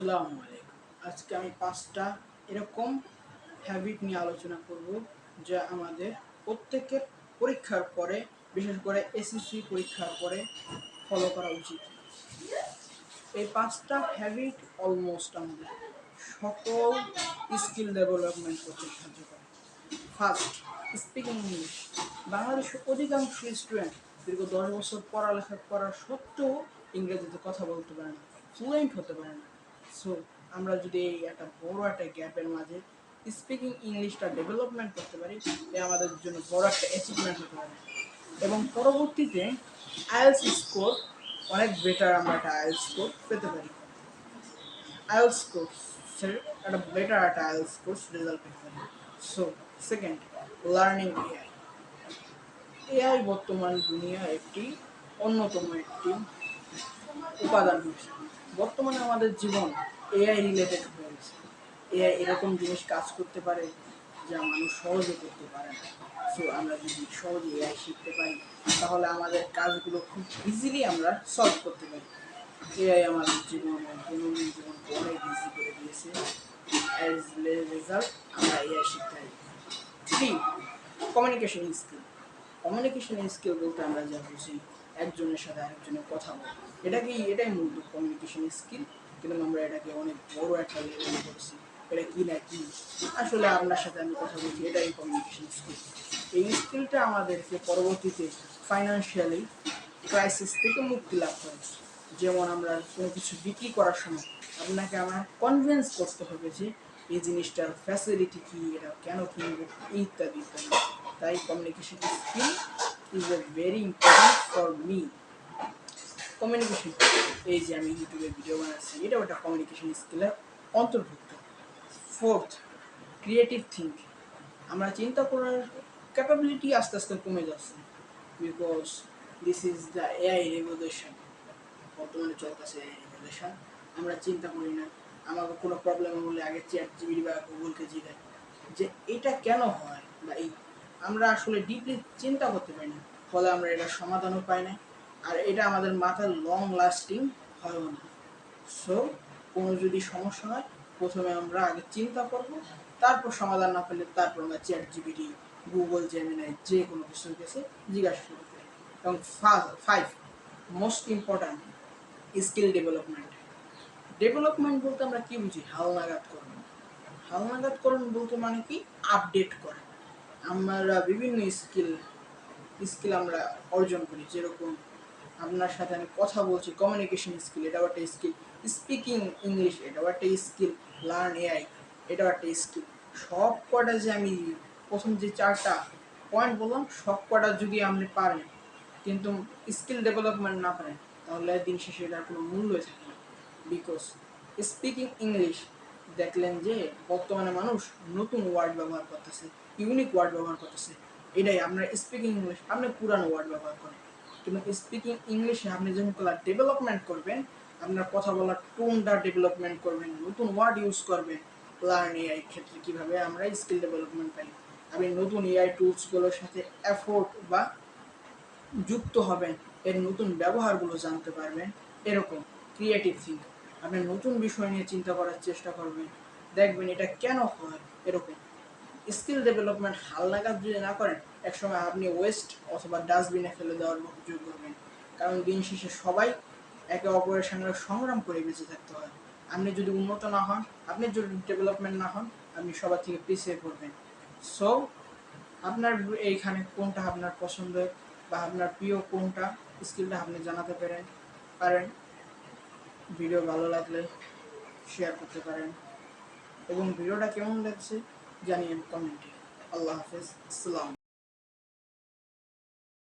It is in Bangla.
আসসালামু আলাইকুম। আজকে আমি ৫টা এরকম হ্যাবিট নিয়ে আলোচনা করব যা আমাদের প্রত্যেকের পরীক্ষার পরে, বিশেষ করে এসএসসি পরীক্ষার পরে ফলো করা উচিত। এই ৫টা হ্যাবিট অলমোস্ট আমাদের সকল স্কিল ডেভেলপমেন্ট করতে সাহায্য করে। First, speaking English. বাংলাদেশের অধিকাংশ স্টুডেন্ট দীর্ঘ ১০ বছর পড়ালেখা করার সত্ত্বেও ইংরেজিতে কথা বলতে পারে না, ফ্লুয়েন্ট হতে পারে না। সো আমরা যদি এই একটা বড় একটা গ্যাপের মাঝে স্পিকিং ইংলিশটা ডেভেলপমেন্ট করতে পারি, এ আমাদের জন্য বড় একটা অ্যাচিভমেন্ট হতে পারে। এবং পরবর্তীতে আইএলস স্কোর অনেক বেটার, আমরা একটা আইএলস স্কোর পেতে পারি। আইএলস কোর্সের একটা বেটার একটা আইএলস কোর্স রেজাল্ট পেতে পারি। So second, learning AI. AI বর্তমান দুনিয়া একটি অন্যতম একটি উপাদান হয়েছে। বর্তমানে আমাদের জীবন এআই রিলেটেড হয়ে গেছে। এআই এরকম জিনিস কাজ করতে পারে যা মানুষ সহজে করতে পারে না। সো আমরা যদি সহজে এআই শিখতে পারি, তাহলে আমাদের কাজগুলো খুব ইজিলি আমরা সলভ করতে পারি। এআই আমাদের জীবনে দৈনন্দিন জীবনকে অনেক ইজি করে দিয়েছে। অ্যাজ রেজাল্ট আমরা এআই শিখতে পারি। Three, communication skill. Communication skill বলতে আমরা যা বুঝি একজনের সাথে আরেকজনের কথা বলা, এটাই মূলত কমিউনিকেশন স্কিল। কিন্তু আমরা এটাকে অনেক বড় একটা লেভেলে করছি। এটা কি না কি, আসলে আপনার সাথে আমি কথা বলছি, এটাই কমিউনিকেশন স্কিল। এই স্কিলটা আমাদেরকে পরবর্তীতে ফাইন্যান্সিয়ালি ক্রাইসিস থেকে মুক্তি লাভ করে। যেমন আমরা কোনো কিছু বিক্রি করার সময় আপনাকে আমার কনভিন্স করতে হবে যে এই জিনিসটার ফ্যাসিলিটি কী, এটা কেন কিনবো, ইত্যাদি ইত্যাদি। তাই communication skill is a very important for me. Communication, এই যে আমি ইউটিউবে ভিডিও বানাচ্ছি, এটাও একটা কমিউনিকেশন স্কিলের অন্তর্ভুক্ত। Fourth, creative thinking. আমরা চিন্তা করার ক্যাপাবিলিটি আস্তে আস্তে কমে যাচ্ছে, because this is the AI revolution. বর্তমানে চলতেছে এআই রেভলিউশন। আমরা চিন্তা করি না, আমাকে কোনো প্রবলেম হলে আগে চ্যাট জিপিটি বা গুগলকে জিজ্ঞাসা যে এটা কেন হয়, বা এই আমরা আসলে ডিপলি চিন্তা করতে পারি না, ফলে আমরা এটার সমাধানও পাই না, আর এটা আমাদের মাথায় লং লাস্টিং হয়ও না। সো কোনো যদি সমস্যা হয়, প্রথমে আমরা আগে চিন্তা করব, তারপর সমাধান না পেলে তারপর আমরা চ্যাট জিপিটি, গুগল জেমিনাই, যে কোনো কিছুর কাছে জিজ্ঞাসা করতে পারি। এবং five, most important, skill development. Development বলতে আমরা কি বুঝি? হালনাগাদকরণ। হালনাগাদকরণ বলতে মানে কি? আপডেট করা। আমরা বিভিন্ন স্কিল আমরা অর্জন করি। যেরকম আপনার সাথে আমি কথা বলছি, কমিউনিকেশন স্কিল, এটাও একটা স্কিল। স্পিকিং ইংলিশ, এটাও একটা স্কিল। লার্ন এআই, এটাও একটা স্কিল। সব কটা যে আমি প্রথম যে 4টা পয়েন্ট বললাম, সব কটা যদি আপনি পারেন কিন্তু স্কিল ডেভেলপমেন্ট না পারেন, তাহলে দিন শেষে এটার কোনো মূল্যই থাকে না। বিকজ স্পিকিং ইংলিশ, দেখলেন যে বর্তমানে মানুষ নতুন ওয়ার্ড ব্যবহার করতেছে, ইউনিক ওয়ার্ড ব্যবহার করতেছে। এটাই আপনার স্পিকিং ইংলিশ, আপনি পুরানো ওয়ার্ড ব্যবহার করেন। কিন্তু স্পিকিং ইংলিশে আপনি যখন ডেভেলপমেন্ট করবেন, আপনার কথা বলার টোনটা ডেভেলপমেন্ট করবেন, নতুন ওয়ার্ড ইউজ করবেন। লার্ন এআই ক্ষেত্রে কীভাবে আমরা স্কিল ডেভেলপমেন্ট পাই, আপনি নতুন এআই টুলসগুলোর সাথে এফোর্ট বা যুক্ত হবেন, এর নতুন ব্যবহারগুলো জানতে পারবেন। এরকম ক্রিয়েটিভ থিঙ্ক, আপনি নতুন বিষয় নিয়ে চিন্তা করার চেষ্টা করবেন, দেখবেন এটা কেন হয়। এরকম স্কিল ডেভেলপমেন্ট হালনাগাদ যদি না করেন, একসময় আপনি ওয়েস্ট অথবা ডাস্টবিনে ফেলে দেওয়ার যোগ্য হবেন। কারণ দিন শেষে সবাই একে অপরের সঙ্গে সংগ্রাম করে বেঁচে থাকতে হয়। আপনি যদি উন্নত না হন, আপনি যদি ডেভেলপমেন্ট না হন, আপনি সবার থেকে পিছিয়ে পড়বেন। সো আপনার এইখানে কোনটা আপনার পছন্দের বা আপনার প্রিয় কোনটা স্কিলটা আপনি জানাতে পারেন। ভিডিও ভালো লাগলে শেয়ার করতে পারেন, এবং ভিডিওটা কেমন লাগছে জানিয়ে কমেন্টে। আল্লাহ হাফেজ, আসসালাম।